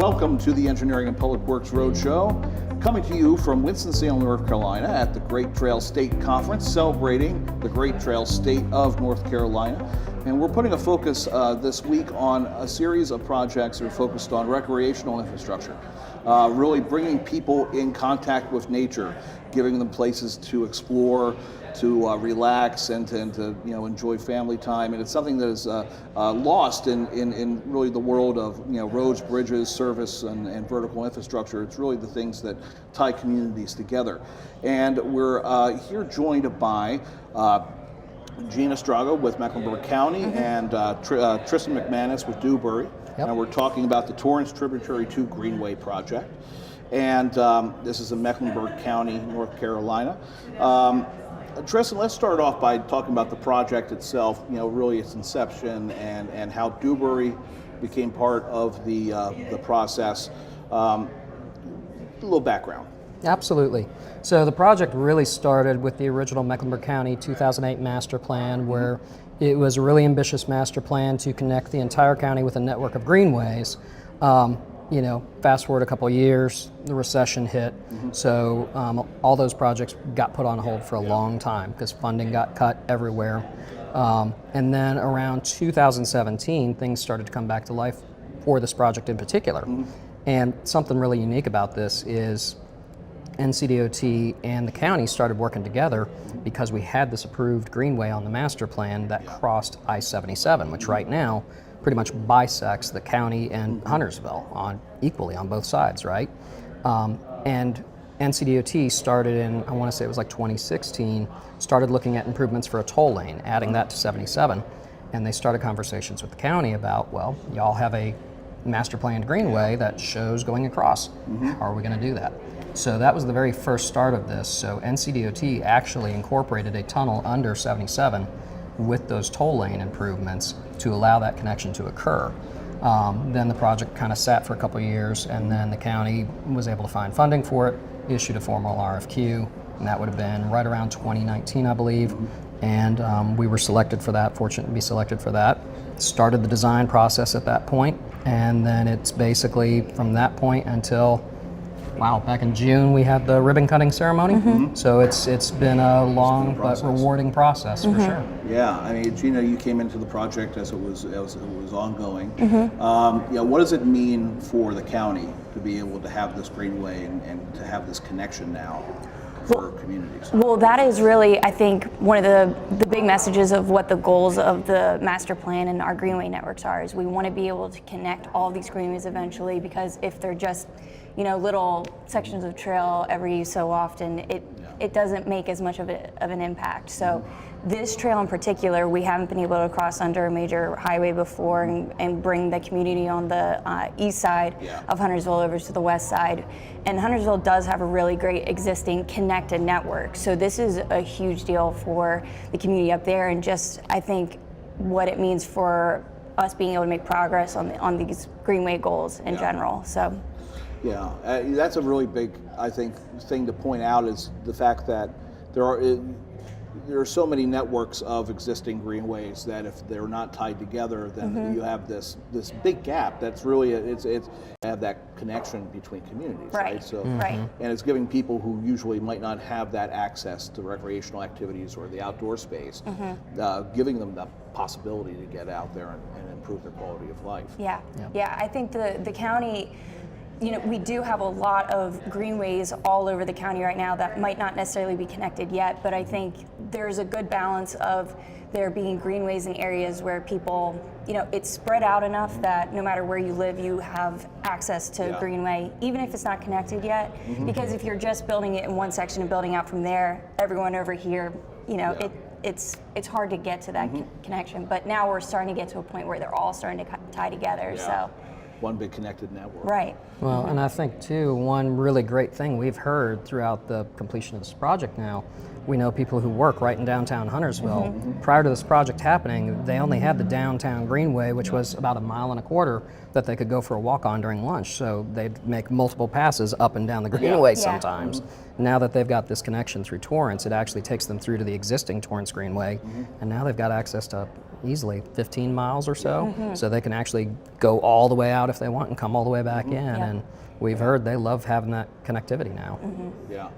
Welcome to the Engineering and Public Works Roadshow, coming to you from Winston-Salem, North Carolina at the Great Trail State Conference, celebrating the Great Trail State of North Carolina. And we're putting a focus this week on a series of projects that are focused on recreational infrastructure, really bringing people in contact with nature, giving them places to explore, to relax, and to enjoy family time. And it's something that is lost in really the world of roads, bridges, service, and vertical infrastructure. It's really the things that tie communities together. And we're here joined by Gina Strago with Mecklenburg County and Tristan McManus with Dewberry. Yep. And we're talking about the Torrence Tributary 2 Greenway project. And this is in Mecklenburg County, North Carolina. Tristan, let's start off by talking about the project itself, really its inception and how Dewberry became part of the process. A little background. Absolutely. So the project really started with the original Mecklenburg County 2008 master plan, where it was a really ambitious master plan to connect the entire county with a network of greenways. Fast forward a couple of years, the recession hit, so all those projects got put on hold for a long time because funding got cut everywhere. And then around 2017, things started to come back to life for this project in particular. And something really unique about this is NCDOT and the county started working together because we had this approved greenway on the master plan that crossed I-77, which right now pretty much bisects the county and Huntersville equally on both sides, right? And NCDOT started in, I want to say it was like 2016, started looking at improvements for a toll lane, adding that to 77. And they started conversations with the county about, well, y'all have a master planned greenway that shows going across. How are we going to do that? So that was the very first start of this. So NCDOT actually incorporated a tunnel under 77 with those toll lane improvements to allow that connection to occur. Then the project kind of sat for a couple of years, and then the county was able to find funding for it, issued a formal RFQ, and that would have been right around 2019, I believe. And we were selected for that, fortunate to be selected for that. Started the design process at that point, and then it's basically from that point until back in June we had the ribbon cutting ceremony. So it's been a long but rewarding process for sure. Yeah, I mean, Gina, you came into the project as it was ongoing. What does it mean for the county to be able to have this greenway and to have this connection now for communities? Well, that is really, I think, one of the big messages of what the goals of the master plan and our greenway networks are, is we want to be able to connect all these greenways eventually, because if they're just little sections of trail every so often, it doesn't make as much of an impact. So this trail in particular, we haven't been able to cross under a major highway before and bring the community on the east side of Huntersville over to the west side. And Huntersville does have a really great existing connected network. So this is a huge deal for the community up there, and just, I think, what it means for us being able to make progress on these greenway goals in general. So. Yeah, that's a really big, I think, thing to point out, is the fact that there are so many networks of existing greenways that if they're not tied together, then you have this big gap. That's really it's have that connection between communities, right? So, and it's giving people who usually might not have that access to recreational activities or the outdoor space, giving them the possibility to get out there and improve their quality of life. Yeah. I think the county. We do have a lot of greenways all over the county right now that might not necessarily be connected yet, but I think there's a good balance of there being greenways in areas where people, it's spread out enough that no matter where you live, you have access to greenway, even if it's not connected yet. Because if you're just building it in one section and building out from there, everyone over here, it's hard to get to that connection. But now we're starting to get to a point where they're all starting to tie together. So. One big connected network. Right. Well, and I think too, one really great thing we've heard throughout the completion of this project now, we know people who work right in downtown Huntersville. Prior to this project happening, they only had the downtown Greenway, which was about 1.25 miles that they could go for a walk on during lunch. So they'd make multiple passes up and down the Greenway sometimes. Now that they've got this connection through Torrence, it actually takes them through to the existing Torrence Greenway, and now they've got access to easily 15 miles or so, so they can actually go all the way out if they want and come all the way back in. And we've heard they love having that connectivity now. Yeah.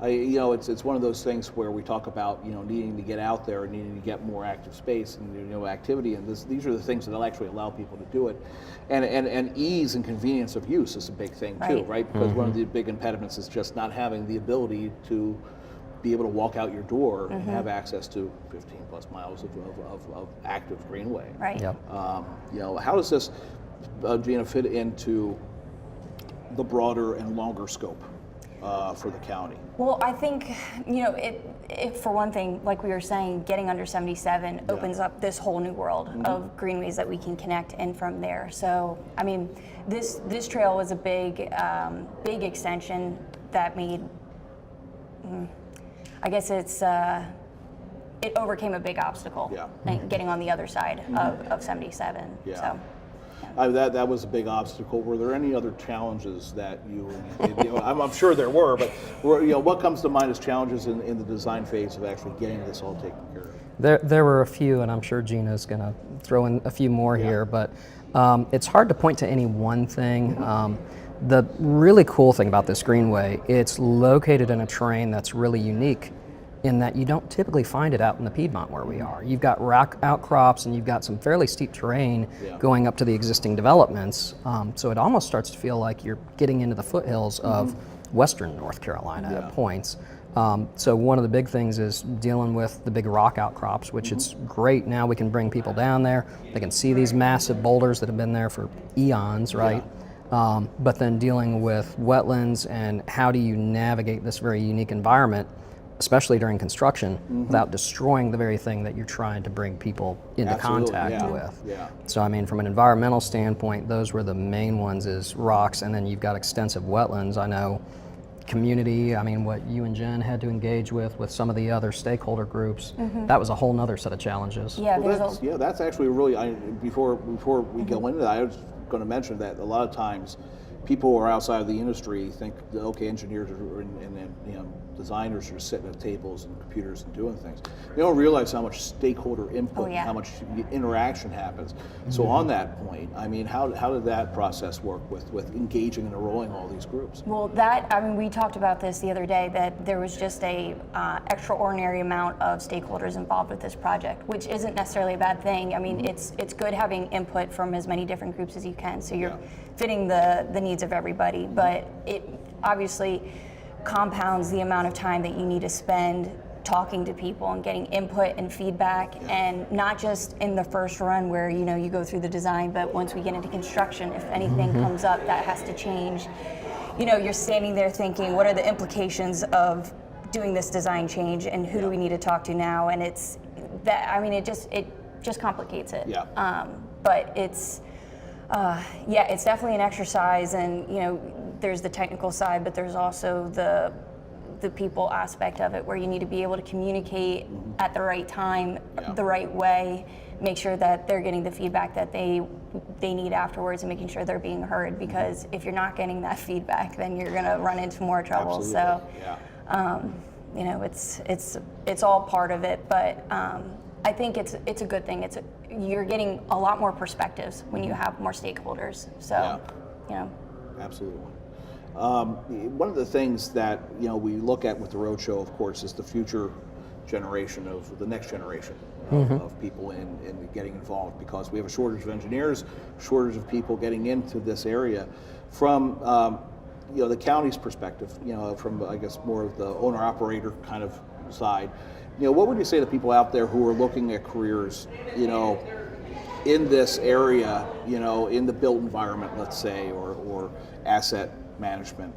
It's one of those things where we talk about, needing to get out there and needing to get more active space and, activity. And these are the things that'll actually allow people to do it. And ease and convenience of use is a big thing too, right? Because one of the big impediments is just not having the ability to be able to walk out your door and have access to 15 plus miles of active greenway. Right. Yep. How does this, Gina, fit into the broader and longer scope for the county? Well, I think, it for one thing, like we were saying, getting under 77 opens up this whole new world of greenways that we can connect in from there. So, I mean, this trail was a big extension that made, I guess it overcame a big obstacle, getting on the other side of 77. Yeah. So. That was a big obstacle. Were there any other challenges that I'm sure there were, but what comes to mind as challenges in the design phase of actually getting this all taken care of? There were a few, and I'm sure Gina's going to throw in a few more here, but it's hard to point to any one thing. The really cool thing about this greenway, it's located in a terrain that's really unique in that you don't typically find it out in the Piedmont where we are. You've got rock outcrops and you've got some fairly steep terrain going up to the existing developments. So it almost starts to feel like you're getting into the foothills of western North Carolina at points. So one of the big things is dealing with the big rock outcrops, which it's great. Now we can bring people down there. They can see these massive boulders that have been there for eons, right? But then dealing with wetlands and how do you navigate this very unique environment, especially during construction, without destroying the very thing that you're trying to bring people into contact with. So I mean, from an environmental standpoint, those were the main ones, is rocks, and then you've got extensive wetlands. I know community, I mean, what you and Jen had to engage with some of the other stakeholder groups, that was a whole nother set of challenges. That's actually really, before we go into that, I was going to mention that a lot of times people who are outside of the industry think, okay, engineers and designers are sitting at tables and computers and doing things. They don't realize how much stakeholder input and how much interaction happens. So on that point, I mean, how did that process work with engaging and enrolling all these groups? Well, we talked about this the other day, that there was just a extraordinary amount of stakeholders involved with this project, which isn't necessarily a bad thing. I mean, it's good having input from as many different groups as you can, so you're fitting the needs of everybody, but it obviously compounds the amount of time that you need to spend talking to people and getting input and feedback, and not just in the first run where you go through the design, but once we get into construction, if anything comes up that has to change, you're standing there thinking, what are the implications of doing this design change, and who do we need to talk to now? And it's that, I mean, it just complicates it. But it's it's definitely an exercise, and there's the technical side, but there's also the people aspect of it, where you need to be able to communicate at the right time, the right way, make sure that they're getting the feedback that they need afterwards, and making sure they're being heard, because if you're not getting that feedback, then you're going to run into more trouble. Absolutely. So it's all part of it, but I think it's a good thing. You're getting a lot more perspectives when you have more stakeholders. So, Absolutely. One of the things that we look at with the Roadshow, of course, is the future generation of the next generation of people in getting involved, because we have a shortage of engineers, shortage of people getting into this area. From the county's perspective, from I guess more of the owner-operator kind of side, what would you say to people out there who are looking at careers, in this area, in the built environment, let's say, or asset management?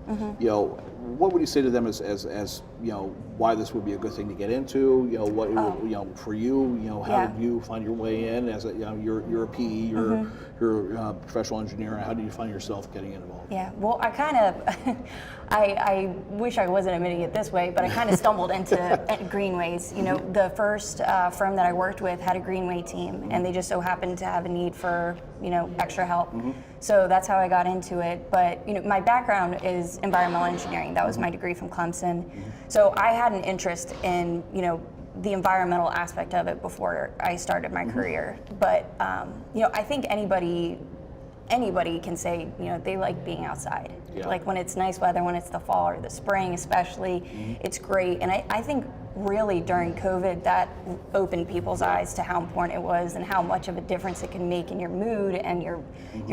What would you say to them as why this would be a good thing to get into? What for you? How did you find your way in? As you're a PE, you're a professional engineer. How do you find yourself getting involved? Yeah, well, I kind of, I wish I wasn't admitting it this way, but I kind of stumbled into Greenways. The first firm that I worked with had a Greenway team, and they just so happened to have a need for extra help. So that's how I got into it. But my background is environmental engineering. That was my degree from Clemson. So I had an interest in the environmental aspect of it before I started my career. But I think anybody anybody can say, you know, they like being outside. Yeah. Like when it's nice weather, when it's the fall or the spring especially, it's great. And I think really during COVID that opened people's eyes to how important it was and how much of a difference it can make in your mood and your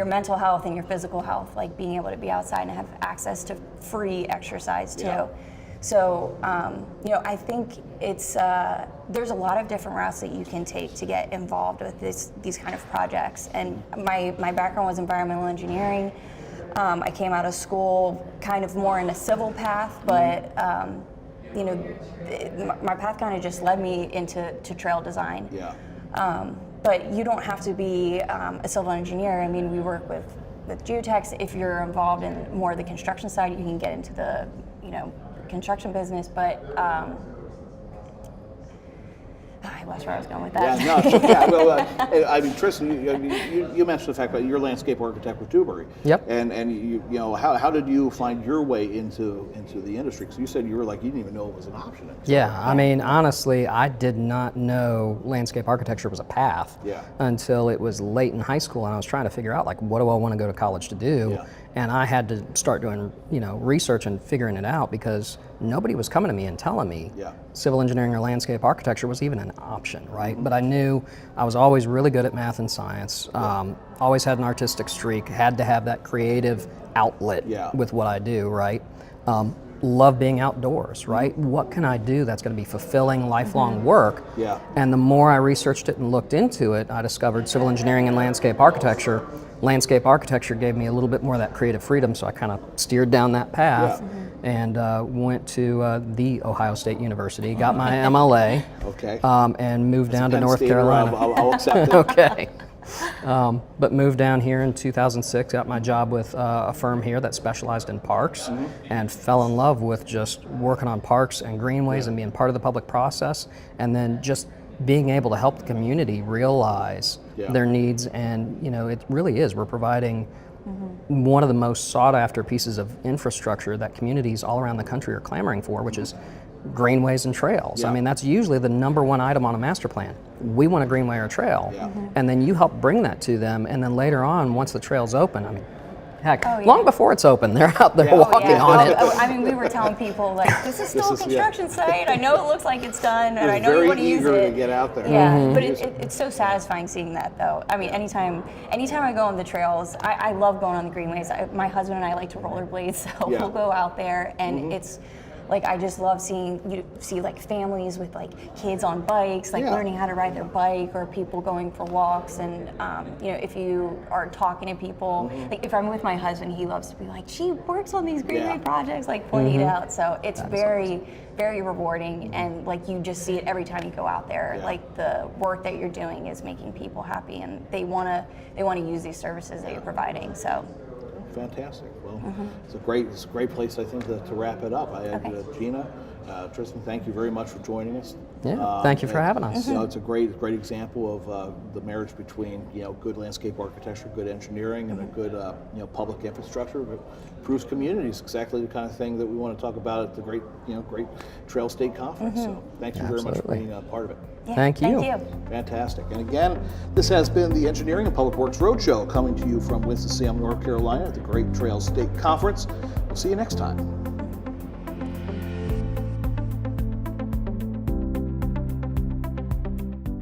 mental health and your physical health, like being able to be outside and have access to free exercise too. Yeah. So, you know, I think it's there's a lot of different routes that you can take to get involved with these kind of projects. And my background was environmental engineering. I came out of school kind of more in a civil path, but you know, my path kind of just led me into trail design. Yeah. But you don't have to be a civil engineer. I mean, we work with geotechs. If you're involved in more of the construction side, you can get into the, you know, construction business, but I lost where I was going with that. Yeah, no, it's okay. Well, I mean, Tristan, you mentioned the fact that you're a landscape architect with Dewberry. Yep. And you know, how did you find your way into the industry? Because you said you didn't even know it was an option. Yeah, I mean, honestly, I did not know landscape architecture was a path until it was late in high school, and I was trying to figure out, like, what do I want to go to college to do? Yeah. And I had to start doing, you know, research and figuring it out because nobody was coming to me and telling me civil engineering or landscape architecture was even an option, right? But I knew I was always really good at math and science, always had an artistic streak, had to have that creative outlet with what I do, right? Love being outdoors, right? What can I do that's going to be fulfilling, lifelong work? Yeah. And the more I researched it and looked into it, I discovered civil engineering and landscape architecture. Landscape architecture gave me a little bit more of that creative freedom, so I kind of steered down that path and went to the Ohio State University, got my MLA, and moved down to North Carolina. I'll accept it. Okay. But moved down here in 2006, got my job with a firm here that specialized in parks, and fell in love with just working on parks and greenways and being part of the public process, and then just being able to help the community realize their needs. And you know, it really is, we're providing one of the most sought after pieces of infrastructure that communities all around the country are clamoring for, which is greenways and trails. I mean, that's usually the #1 item on a master plan. We want a greenway or a trail, and then you help bring that to them, and then later on, once the trail's open, I mean, heck, long before it's open, they're out there walking on it. I mean, we were telling people, like, this is still a construction site. I know it looks like it's done, and I know you want to use it. Very eager to get out there. Yeah, but it's so satisfying seeing that, though. I mean, anytime I go on the trails, I love going on the greenways. My husband and I like to rollerblade, so we'll go out there, and it's like, I just love seeing like families with like kids on bikes, like learning how to ride their bike, or people going for walks. And you know, if you are talking to people, like if I'm with my husband, he loves to be like, she works on these greenway projects, like pointing it out. So it's very rewarding, and like you just see it every time you go out there. Like the work that you're doing is making people happy, and they want to use these services that you're providing. So. Fantastic. Well, it's a great place, I think, to wrap it up. Gina, Tristan, thank you very much for joining us. Yeah, thank you for having us. You know, it's a great example of the marriage between, you know, good landscape architecture, good engineering, and a good you know, public infrastructure that improves communities. Exactly the kind of thing that we want to talk about at the great Trail State Conference. So thank you very much for being a part of it. Yeah, thank you. Fantastic. And again, this has been the Engineering and Public Works Roadshow, coming to you from Winston-Salem, North Carolina at the Great Trail State Conference. We'll see you next time.